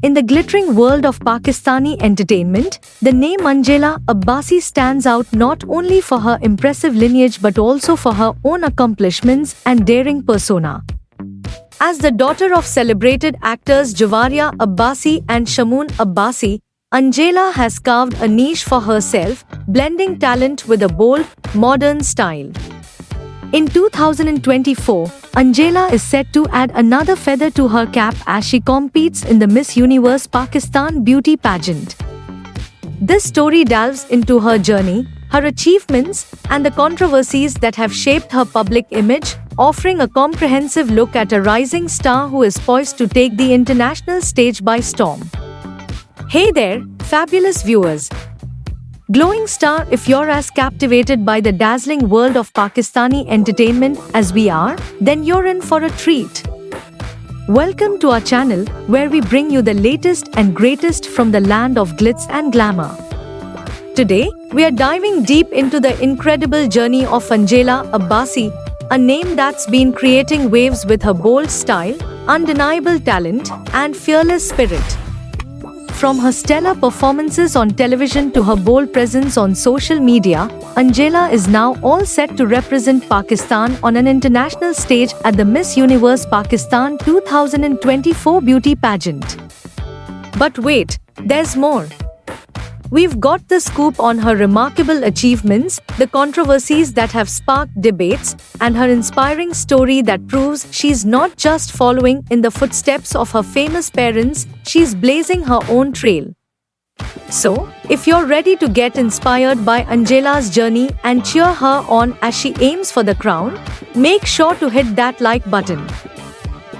In the glittering world of Pakistani entertainment, the name Angela Abbasi stands out not only for her impressive lineage but also for her own accomplishments and daring persona. As the daughter of celebrated actors Javaria Abbasi and Shamoon Abbasi, Angela has carved a niche for herself, blending talent with a bold, modern style. In 2024, Angela is set to add another feather to her cap as she competes in the Miss Universe Pakistan beauty pageant. This story delves into her journey, her achievements, and the controversies that have shaped her public image, offering a comprehensive look at a rising star who is poised to take the international stage by storm. Hey there, fabulous viewers! Glowing star, if you're as captivated by the dazzling world of Pakistani entertainment as we are, then you're in for a treat. Welcome to our channel, where we bring you the latest and greatest from the land of glitz and glamour. Today, we are diving deep into the incredible journey of Angela Abbasi, a name that's been creating waves with her bold style, undeniable talent, and fearless spirit. From her stellar performances on television to her bold presence on social media, Angela is now all set to represent Pakistan on an international stage at the Miss Universe Pakistan 2024 beauty pageant. But wait, there's more. We've got the scoop on her remarkable achievements, the controversies that have sparked debates, and her inspiring story that proves she's not just following in the footsteps of her famous parents, she's blazing her own trail. So, if you're ready to get inspired by Angela's journey and cheer her on as she aims for the crown, make sure to hit that like button.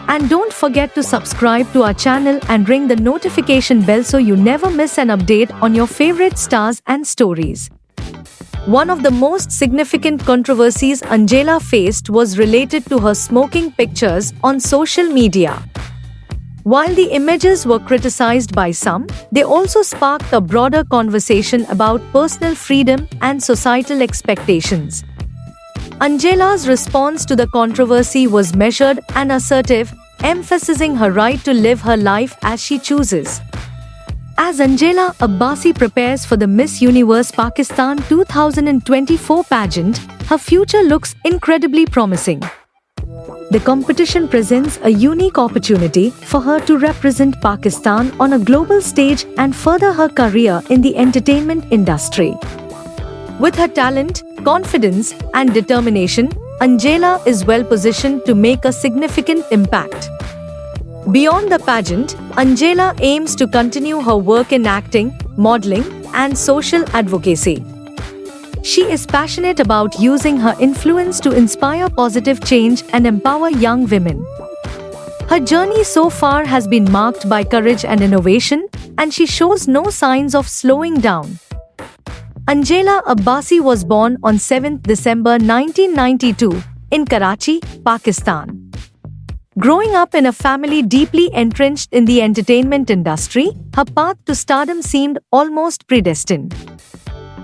And don't forget to subscribe to our channel and ring the notification bell so you never miss an update on your favorite stars and stories. One of the most significant controversies Angela faced was related to her smoking pictures on social media. While the images were criticized by some, they also sparked a broader conversation about personal freedom and societal expectations. Angela's response to the controversy was measured and assertive, emphasizing her right to live her life as she chooses. As Angela Abbasi prepares for the Miss Universe Pakistan 2024 pageant, her future looks incredibly promising. The competition presents a unique opportunity for her to represent Pakistan on a global stage and further her career in the entertainment industry. With her talent, confidence, and determination, Angela is well positioned to make a significant impact. Beyond the pageant, Angela aims to continue her work in acting, modeling, and social advocacy. She is passionate about using her influence to inspire positive change and empower young women. Her journey so far has been marked by courage and innovation, and she shows no signs of slowing down. Angela Abbasi was born on 7 December 1992 in Karachi, Pakistan. Growing up in a family deeply entrenched in the entertainment industry, her path to stardom seemed almost predestined.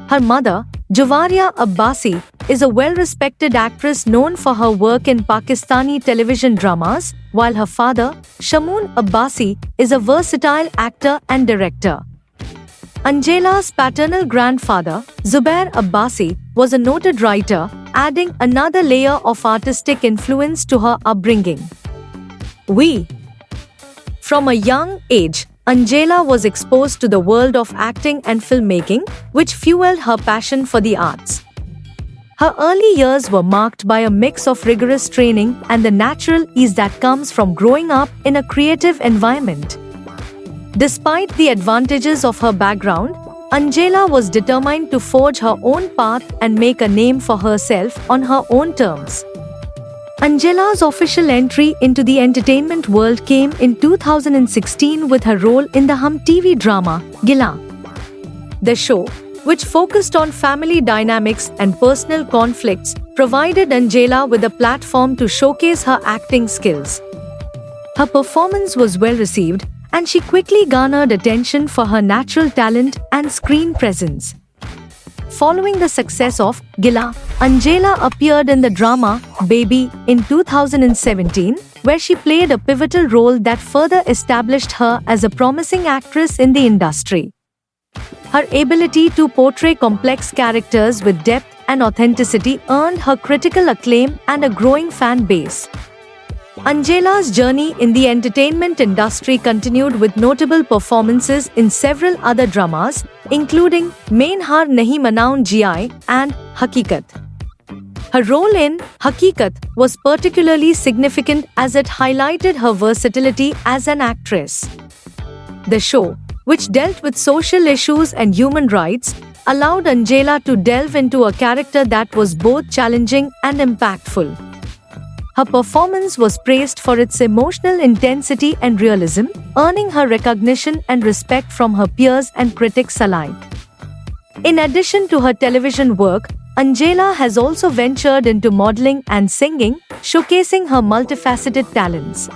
Her mother, Javaria Abbasi, is a well-respected actress known for her work in Pakistani television dramas, while her father, Shamoon Abbasi, is a versatile actor and director. Angela's paternal grandfather, Zubair Abbasi, was a noted writer, adding another layer of artistic influence to her upbringing. From a young age, Angela was exposed to the world of acting and filmmaking, which fueled her passion for the arts. Her early years were marked by a mix of rigorous training and the natural ease that comes from growing up in a creative environment. Despite the advantages of her background, Angela was determined to forge her own path and make a name for herself on her own terms. Angela's official entry into the entertainment world came in 2016 with her role in the Hum TV drama, Gila. The show, which focused on family dynamics and personal conflicts, provided Angela with a platform to showcase her acting skills. Her performance was well received, and she quickly garnered attention for her natural talent and screen presence. Following the success of Gila, Angela appeared in the drama Baby in 2017, where she played a pivotal role that further established her as a promising actress in the industry. Her ability to portray complex characters with depth and authenticity earned her critical acclaim and a growing fan base. Angela's journey in the entertainment industry continued with notable performances in several other dramas, including Main Har Nahi Manaun Gi and Hakikat. Her role in Hakikat was particularly significant as it highlighted her versatility as an actress. The show, which dealt with social issues and human rights, allowed Angela to delve into a character that was both challenging and impactful. Her performance was praised for its emotional intensity and realism, earning her recognition and respect from her peers and critics alike. In addition to her television work, Angela has also ventured into modeling and singing, showcasing her multifaceted talents.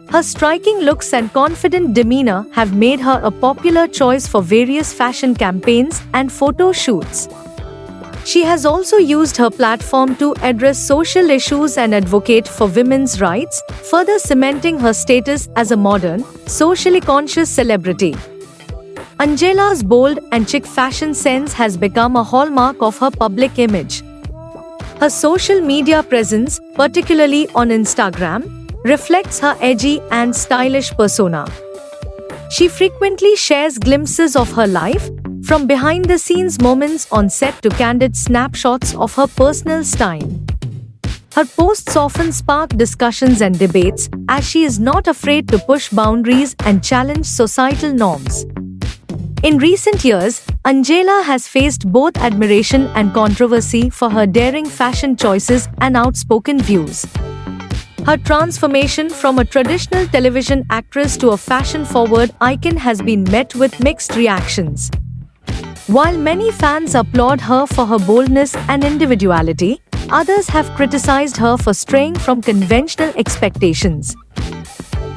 Her striking looks and confident demeanor have made her a popular choice for various fashion campaigns and photo shoots. She has also used her platform to address social issues and advocate for women's rights, further cementing her status as a modern, socially conscious celebrity. Angela's bold and chic fashion sense has become a hallmark of her public image. Her social media presence, particularly on Instagram, reflects her edgy and stylish persona. She frequently shares glimpses of her life, from behind-the-scenes moments on set to candid snapshots of her personal style. Her posts often spark discussions and debates, as she is not afraid to push boundaries and challenge societal norms. In recent years, Angela has faced both admiration and controversy for her daring fashion choices and outspoken views. Her transformation from a traditional television actress to a fashion-forward icon has been met with mixed reactions. While many fans applaud her for her boldness and individuality, others have criticized her for straying from conventional expectations.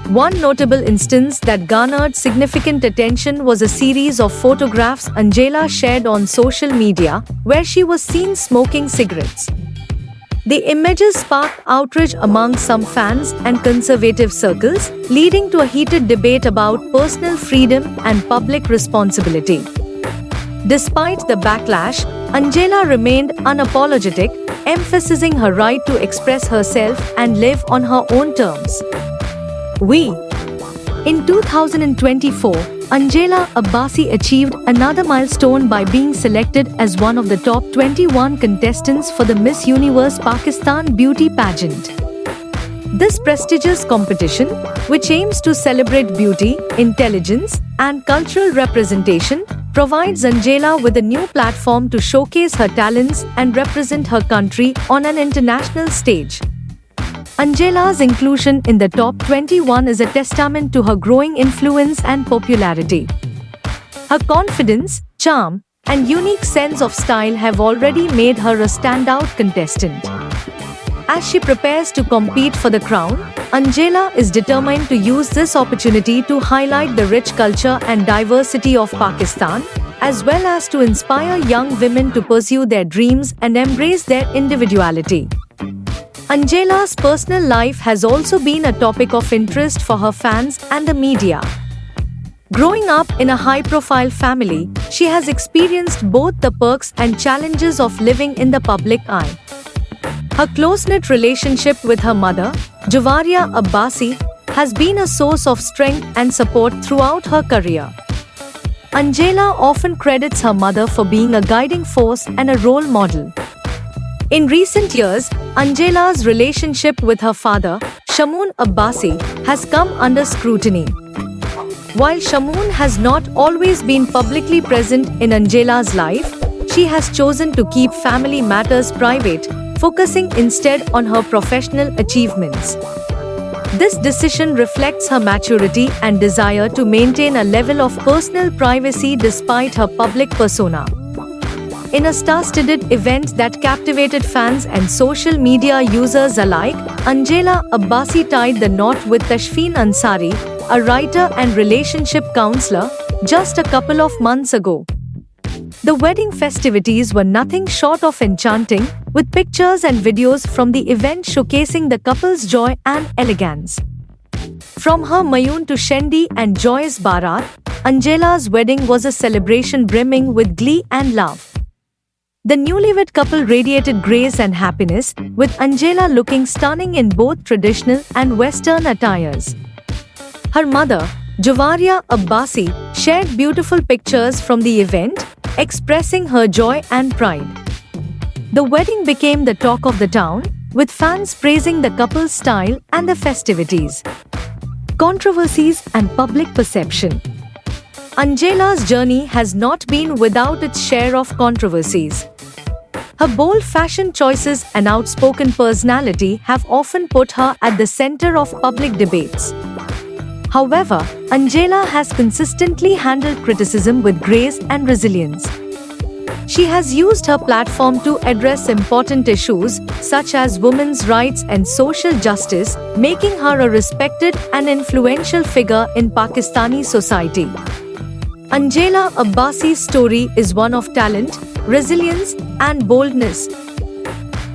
One notable instance that garnered significant attention was a series of photographs Angela shared on social media, where she was seen smoking cigarettes. The images sparked outrage among some fans and conservative circles, leading to a heated debate about personal freedom and public responsibility. Despite the backlash, Angela remained unapologetic, emphasizing her right to express herself and live on her own terms. In 2024, Angela Abbasi achieved another milestone by being selected as one of the top 21 contestants for the Miss Universe Pakistan beauty pageant. This prestigious competition, which aims to celebrate beauty, intelligence, and cultural representation, provides Angela with a new platform to showcase her talents and represent her country on an international stage. Angela's inclusion in the top 21 is a testament to her growing influence and popularity. Her confidence, charm, and unique sense of style have already made her a standout contestant. As she prepares to compete for the crown, Angela is determined to use this opportunity to highlight the rich culture and diversity of Pakistan, as well as to inspire young women to pursue their dreams and embrace their individuality. Angela's personal life has also been a topic of interest for her fans and the media. Growing up in a high-profile family, she has experienced both the perks and challenges of living in the public eye. Her close-knit relationship with her mother, Jawahariya Abbasi, has been a source of strength and support throughout her career. Angela often credits her mother for being a guiding force and a role model. In recent years, Angela's relationship with her father, Shamoon Abbasi, has come under scrutiny. While Shamoon has not always been publicly present in Angela's life, she has chosen to keep family matters private, focusing instead on her professional achievements. This decision reflects her maturity and desire to maintain a level of personal privacy despite her public persona. In a star-studded event that captivated fans and social media users alike, Angela Abbasi tied the knot with Tashfeen Ansari, a writer and relationship counselor, just a couple of months ago. The wedding festivities were nothing short of enchanting, with pictures and videos from the event showcasing the couple's joy and elegance. From her Mayun to Shendi and joyous Bharat, Angela's wedding was a celebration brimming with glee and love. The newlywed couple radiated grace and happiness, with Angela looking stunning in both traditional and Western attires. Her mother, Jovaria Abbasi, shared beautiful pictures from the event, expressing her joy and pride. The wedding became the talk of the town, with fans praising the couple's style and the festivities. Controversies and public perception. Angela's journey has not been without its share of controversies. Her bold fashion choices and outspoken personality have often put her at the center of public debates. However, Angela has consistently handled criticism with grace and resilience. She has used her platform to address important issues such as women's rights and social justice, making her a respected and influential figure in Pakistani society. Angela Abbasi's story is one of talent, resilience, and boldness.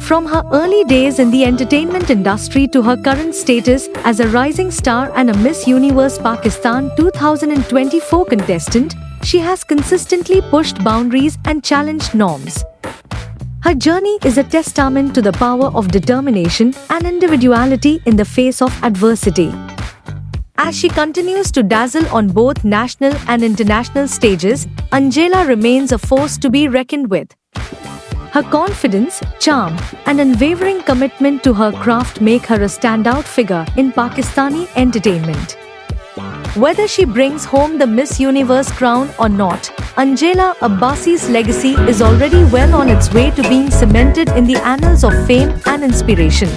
From her early days in the entertainment industry to her current status as a rising star and a Miss Universe Pakistan 2024 contestant, she has consistently pushed boundaries and challenged norms. Her journey is a testament to the power of determination and individuality in the face of adversity. As she continues to dazzle on both national and international stages, Angela remains a force to be reckoned with. Her confidence, charm, and unwavering commitment to her craft make her a standout figure in Pakistani entertainment. Whether she brings home the Miss Universe crown or not, Angela Abbasi's legacy is already well on its way to being cemented in the annals of fame and inspiration.